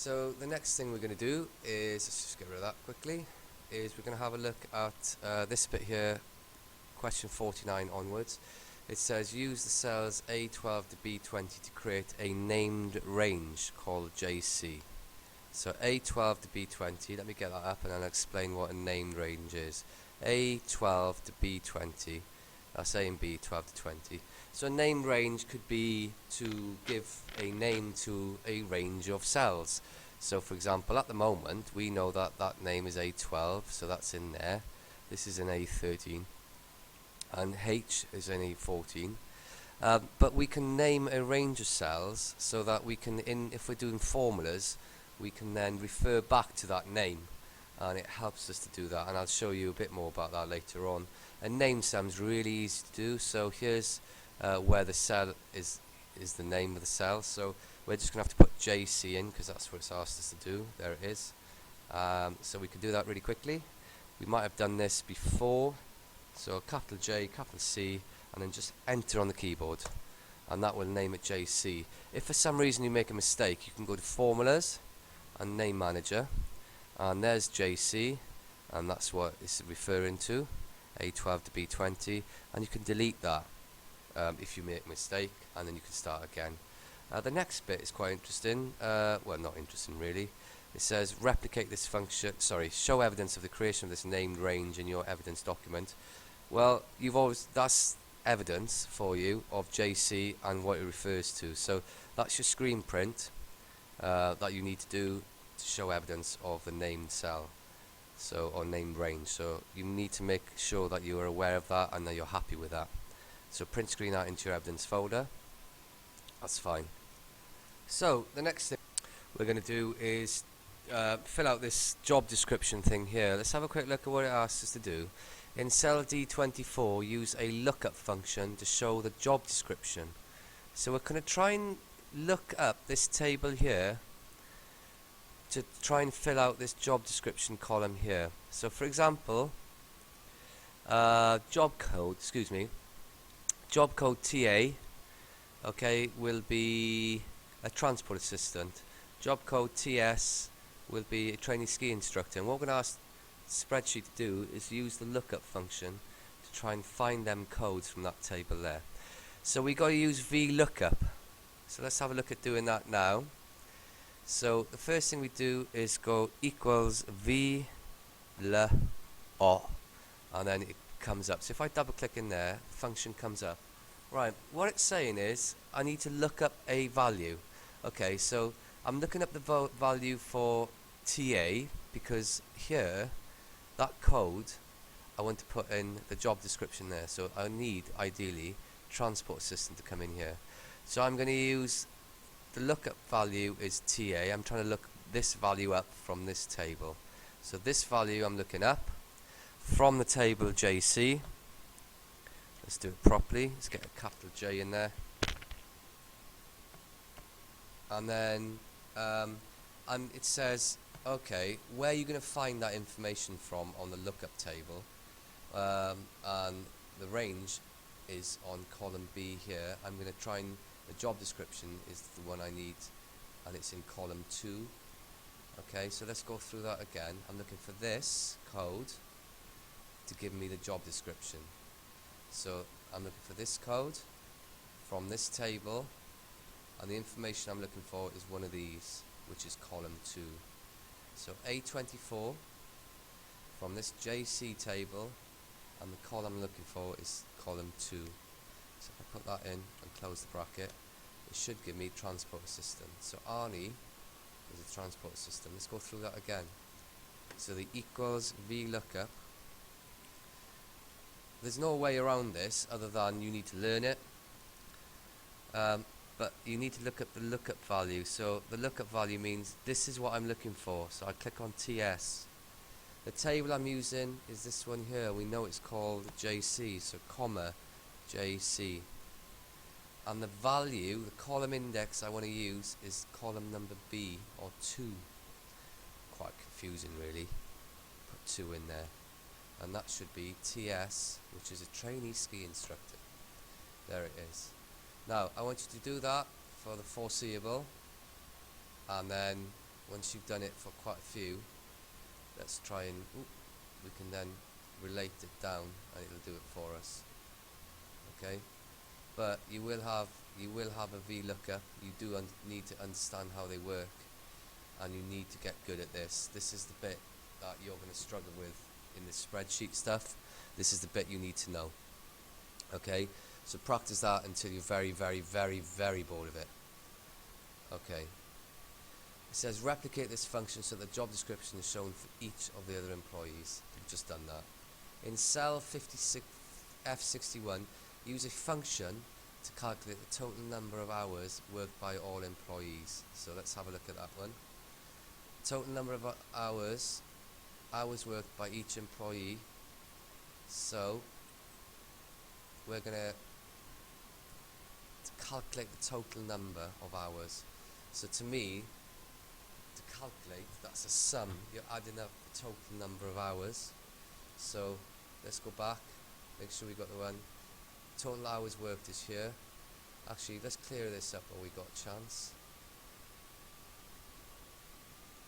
So the next thing we're going to do is, let's just get rid of that quickly, is we're going to have a look at this bit here, question 49 onwards. It says use the cells A12 to B20 to create a named range called JC. So A12 to B20, let me get that up and I'll explain what a named range is. A12 to B20, that's A and B, 12 to 20. So a named range could be to give a name to a range of cells. So for example, at the moment we know that that name is A12, so that's in there. This is an A13 and H is an A14. But we can name a range of cells so that we can, if we're doing formulas, we can then refer back to that name, and it helps us to do that, and I'll show you a bit more about that later on. And name sounds really easy to do, so here's where the cell is the name of the cell, so we're just going to have to put JC in because that's what it's asked us to do. There it is. So we can do that really quickly. We might have done this before, so capital J, capital C, and then just enter on the keyboard, and that will name it JC. If for some reason you make a mistake, you can go to formulas and name manager, and there's JC, and that's what it's referring to, A12 to B20, and you can delete that if you make a mistake, and then you can start again. The next bit is quite interesting, well, not interesting really. It says replicate this function, show evidence of the creation of this named range in your evidence document. Well, that's evidence for you of JC and what it refers to. So that's your screen print that you need to do to show evidence of the named cell, or named range. So you need to make sure that you are aware of that and that you're happy with that. So print screen out into your evidence folder. That's fine. So the next thing we're going to do is fill out this job description thing here. Let's have a quick look at what it asks us to do. In cell D24, use a lookup function to show the job description. So we're going to try and look up this table here to try and fill out this job description column here. So for example, job code TA, okay, will be a transport assistant. Job code TS will be a trainee ski instructor. And what we're going to ask the spreadsheet to do is use the lookup function to try and find them codes from that table there. So we got to use VLOOKUP. So let's have a look at doing that now. So the first thing we do is go equals VLOO, and then it comes up. So if I double click in there, the function comes up. Right, what it's saying is I need to look up a value. Okay, so I'm looking up the value for TA because here, that code, I want to put in the job description there. So I need, ideally, transport assistant to come in here. So I'm going to use the lookup value is TA. I'm trying to look this value up from this table. So this value I'm looking up from the table JC. Let's do it properly. Let's get a capital J in there. And then and it says, okay, where are you going to find that information from on the lookup table? And the range is on column B here. I'm going to try and, the job description is the one I need, and it's in column 2. Okay, so let's go through that again. I'm looking for this code to give me the job description. So I'm looking for this code from this table, and the information I'm looking for is one of these, which is column 2. So A24 from this JC table, and the column I'm looking for is column 2. So if I put that in and close the bracket, it should give me transport assistant. So Arnie is a transport system. Let's go through that again. So the equals VLOOKUP. There's no way around this other than you need to learn it. But you need to look at the lookup value. So the lookup value means this is what I'm looking for. So I click on TS. The table I'm using is this one here. We know it's called JC, so comma JC. And the value, the column index I want to use is column number B, or 2. Quite confusing really. Put 2 in there. And that should be TS, which is a trainee ski instructor. There it is. Now, I want you to do that for the foreseeable, and then once you've done it for quite a few, let's try and we can then relate it down and it'll do it for us. Okay, but you will have a VLOOKUP. You do need to understand how they work, and you need to get good at this. This is the bit that you're going to struggle with in the spreadsheet stuff. This is the bit you need to know. Okay, so practice that until you're very, very, very, very bored of it. Okay. It says replicate this function so the job description is shown for each of the other employees. We've just done that. In cell 56 F61, use a function to calculate the total number of hours worked by all employees. So let's have a look at that one. Total number of hours worked by each employee. So we're going to calculate the total number of hours. So to me, to calculate, that's a sum. You're adding up the total number of hours. So let's go back, make sure we got the one. Total hours worked is here. Actually, let's clear this up while we got a chance.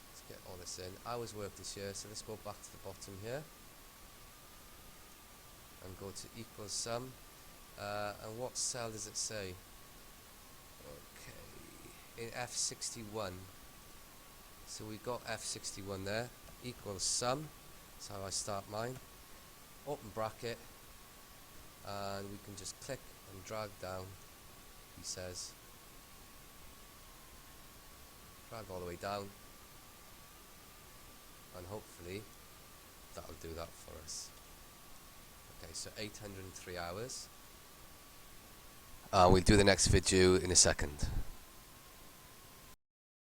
Let's get all this in. Hours worked is here, so let's go back to the bottom here and go to equals sum. And what cell does it say? Okay, in F61. So we got F61 there, equals sum. That's how I start mine. Open bracket, and we can just click and drag down, he says. Drag all the way down, and hopefully that'll do that for us. Okay, so 803 hours. We'll do the next video in a second.